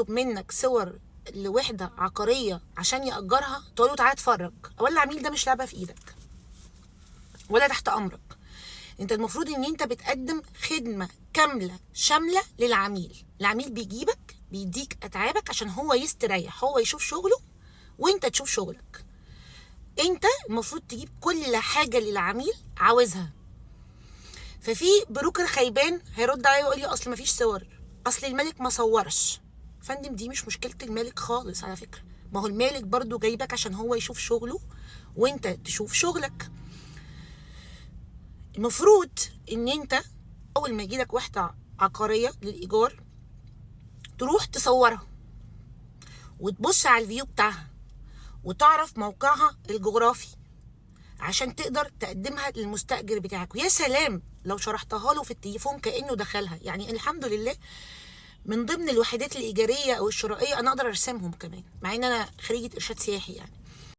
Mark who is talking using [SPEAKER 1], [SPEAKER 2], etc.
[SPEAKER 1] منك صور لوحده عقاريه عشان يأجرها، تقول له تعالى اتفرج. اولا العميل ده مش لعبه في ايدك ولا تحت امرك. انت المفروض ان انت بتقدم خدمه كامله شامله للعميل. العميل بيجيبك بيديك اتعابك عشان هو يستريح، هو يشوف شغله وانت تشوف شغلك. انت المفروض تجيب كل حاجه للعميل عاوزها. ففي بروكر خيبان هيرد عليا ويقول لي اصل مفيش صور، اصل المالك ما صورش. فندم، دي مش مشكله المالك خالص على فكره. ما هو المالك برضو جايبك عشان هو يشوف شغله وانت تشوف شغلك. المفروض ان انت اول ما يجيلك وحده عقاريه للايجار تروح تصورها وتبص على الفيو بتاعها وتعرف موقعها الجغرافي عشان تقدر تقدمها للمستأجر بتاعك. ويا سلام لو شرحتها له في التليفون كأنه دخلها. يعني الحمد لله من ضمن الوحدات الإيجارية أو الشرائية أنا أقدر أرسمهم كمان، مع إن أنا خريجة إرشاد سياحي يعني.